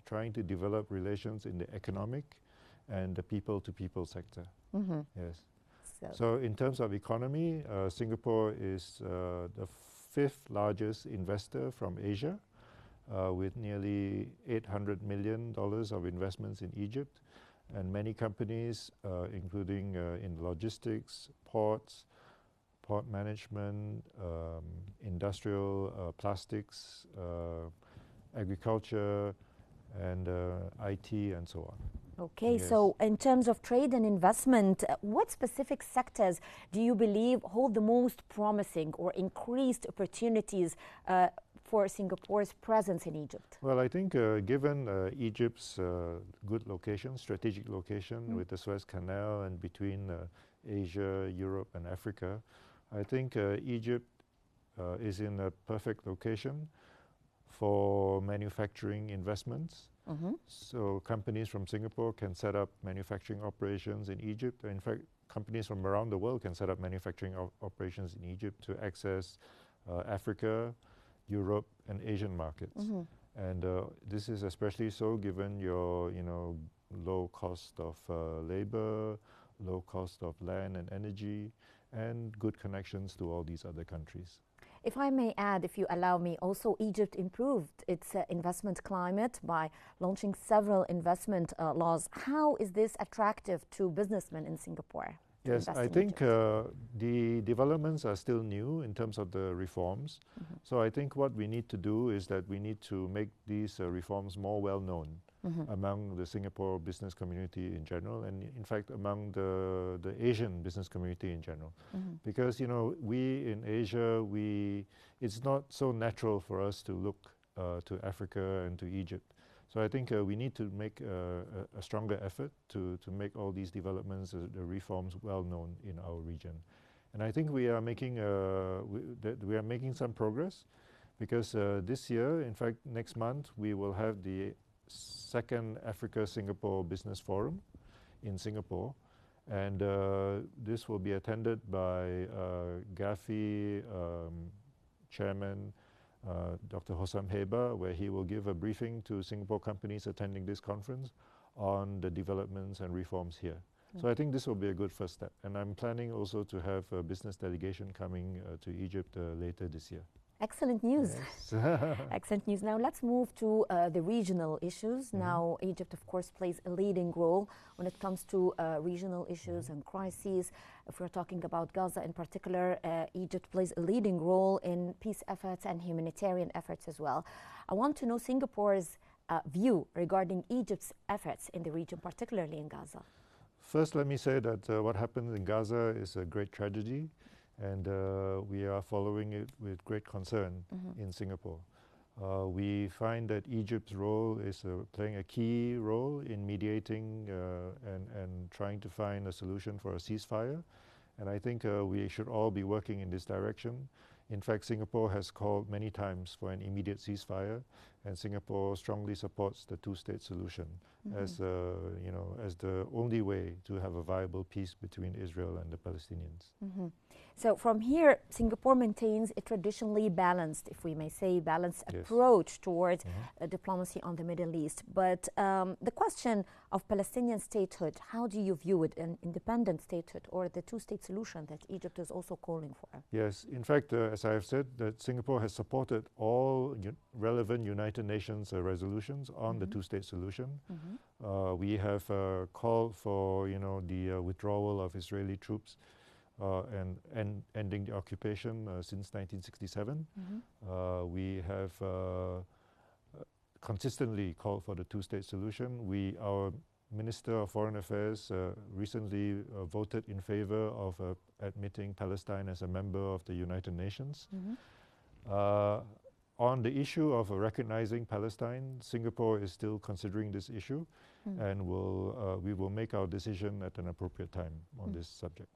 trying to develop relations in the economic and the people-to-people sector. Yes. So in terms of economy, Singapore is the 5th largest investor from Asia, with nearly $800 million of investments in Egypt, and many companies, including in logistics, ports, port management, industrial plastics, agriculture, and IT, and so on. Okay, yes. So in terms of trade and investment, what specific sectors do you believe hold the most promising or increased opportunities for Singapore's presence in Egypt? Well, I think given Egypt's good location, strategic location with the Suez Canal and between Asia, Europe, and Africa, I think Egypt is in a perfect location for manufacturing investments. So companies from Singapore can set up manufacturing operations in Egypt. In fact, companies from around the world can set up manufacturing operations in Egypt to access Africa, Europe, and Asian markets. And this is especially so given your, low cost of labor, low cost of land and energy, and good connections to all these other countries. If I may add, if you allow me, also Egypt improved its investment climate by launching several investment laws. How is this attractive to businessmen in Singapore? Yes, I think the developments are still new in terms of the reforms. So I think what we need to do is that we need to make these reforms more well known among the Singapore business community in general, and in fact among the Asian business community in general. Because we in Asia, it's not so natural for us to look to Africa and to Egypt. So I think we need to make a stronger effort to make all these developments, the reforms, well known in our region. And I think we are making some progress, because this year, in fact, next month, we will have the 2nd Africa-Singapore Business Forum in Singapore. And this will be attended by GAFI Chairman Dr. Hossam Heba, where he will give a briefing to Singapore companies attending this conference on the developments and reforms here. So I think this will be a good first step. And I'm planning also to have a business delegation coming to Egypt later this year. Excellent news. Yes. Excellent news. Now let's move to the regional issues. Now Egypt, of course, plays a leading role when it comes to regional issues and crises. If we're talking about Gaza in particular, Egypt plays a leading role in peace efforts and humanitarian efforts as well. I want to know Singapore's view regarding Egypt's efforts in the region, particularly in Gaza. First, let me say that what happened in Gaza is a great tragedy, and we are following it with great concern in Singapore. We find that Egypt's role is playing a key role in mediating and trying to find a solution for a ceasefire. And I think we should all be working in this direction. In fact, Singapore has called many times for an immediate ceasefire, and Singapore strongly supports the two-state solution as the only way to have a viable peace between Israel and the Palestinians. So from here, Singapore maintains a traditionally balanced, if we may say, balanced approach towards diplomacy on the Middle East. But the question of Palestinian statehood, how do you view it, an independent statehood or the two-state solution that Egypt is also calling for? Yes, in fact, as I have said, that Singapore has supported all relevant United Nations resolutions on the two-state solution. We have called for, the withdrawal of Israeli troops and ending the occupation since 1967. We have consistently called for the two-state solution. Our Minister of Foreign Affairs recently voted in favor of admitting Palestine as a member of the United Nations. On the issue of recognizing Palestine, Singapore is still considering this issue, and we will make our decision at an appropriate time on this subject.